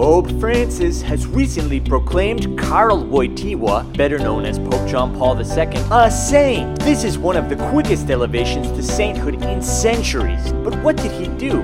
Pope Francis has recently proclaimed Karol Wojtyła, better known as Pope John Paul II, a saint. This is one of the quickest elevations to sainthood in centuries. But what did he do?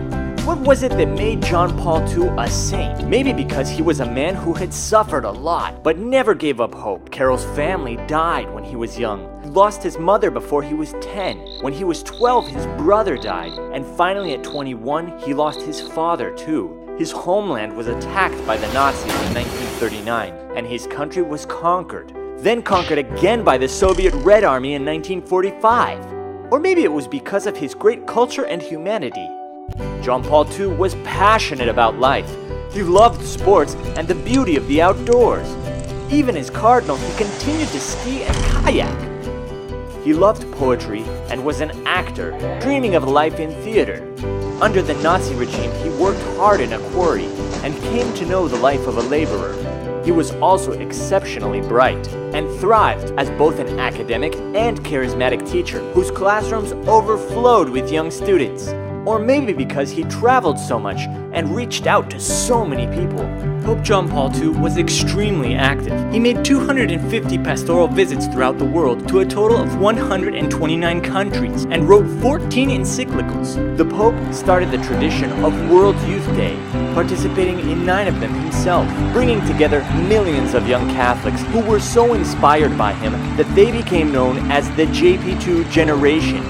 What was it that made John Paul II a saint? Maybe because he was a man who had suffered a lot, but never gave up hope. Karol's family died when he was young. He lost his mother before he was 10. When he was 12, his brother died. And finally at 21, he lost his father too. His homeland was attacked by the Nazis in 1939, and his country was conquered. Then conquered again by the Soviet Red Army in 1945. Or maybe it was because of his great culture and humanity. John Paul II was passionate about life. He loved sports and the beauty of the outdoors. Even as cardinal, he continued to ski and kayak. He loved poetry and was an actor, dreaming of life in theater. Under the Nazi regime, he worked hard in a quarry and came to know the life of a laborer. He was also exceptionally bright and thrived as both an academic and charismatic teacher whose classrooms overflowed with young students. Or maybe because he traveled so much and reached out to so many people. Pope John Paul II was extremely active. He made 250 pastoral visits throughout the world to a total of 129 countries and wrote 14 encyclicals. The Pope started the tradition of World Youth Day, participating in 9 of them himself, bringing together millions of young Catholics who were so inspired by him that they became known as the JP2 generation.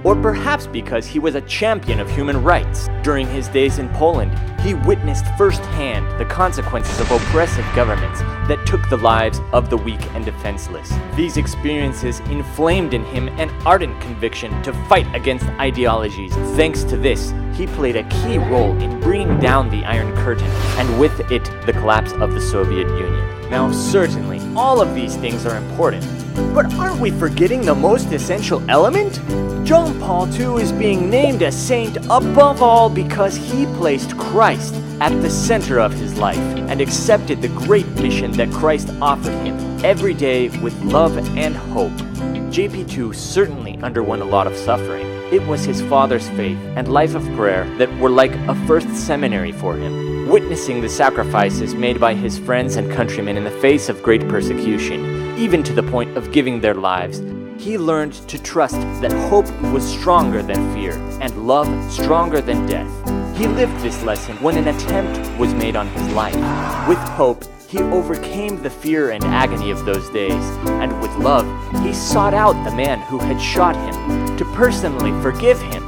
Or perhaps because he was a champion of human rights. During his days in Poland, he witnessed firsthand the consequences of oppressive governments that took the lives of the weak and defenseless. These experiences inflamed in him an ardent conviction to fight against ideologies. Thanks to this, he played a key role in bringing down the Iron Curtain, and with it, the collapse of the Soviet Union. Now, certainly, all of these things are important, but aren't we forgetting the most essential element? John Paul II is being named a saint above all because he placed Christ at the center of his life and accepted the great mission that Christ offered him every day with love and hope. JP2 certainly underwent a lot of suffering. It was his father's faith and life of prayer that were like a first seminary for him. Witnessing the sacrifices made by his friends and countrymen in the face of great persecution, even to the point of giving their lives, he learned to trust that hope was stronger than fear and love stronger than death. He lived this lesson when an attempt was made on his life. With hope, he overcame the fear and agony of those days, and with love, he sought out the man who had shot him to personally forgive him.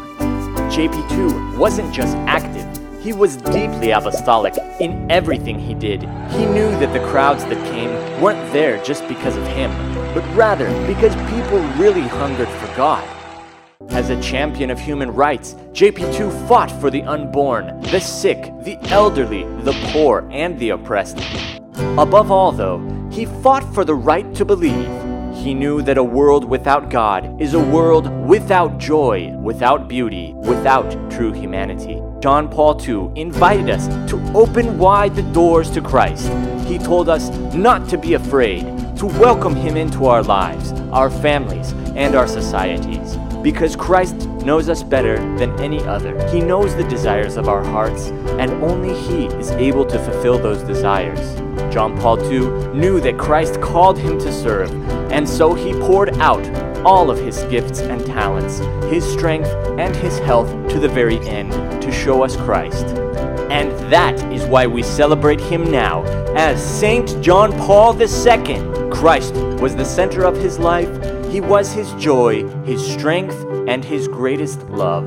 JP2 wasn't just active, he was deeply apostolic in everything he did. He knew that the crowds that came weren't there just because of him, but rather because people really hungered for God. As a champion of human rights, JP2 fought for the unborn, the sick, the elderly, the poor, and the oppressed. Above all, though, he fought for the right to believe. He knew that a world without God is a world without joy, without beauty, without true humanity. John Paul II invited us to open wide the doors to Christ. He told us not to be afraid, to welcome him into our lives, our families, and our societies. Because Christ knows us better than any other. He knows the desires of our hearts, and only He is able to fulfill those desires. John Paul II knew that Christ called him to serve, and so he poured out all of his gifts and talents, his strength and his health to the very end to show us Christ. And that is why we celebrate him now as Saint John Paul II. Christ was the center of his life. He was his joy, his strength, and his greatest love.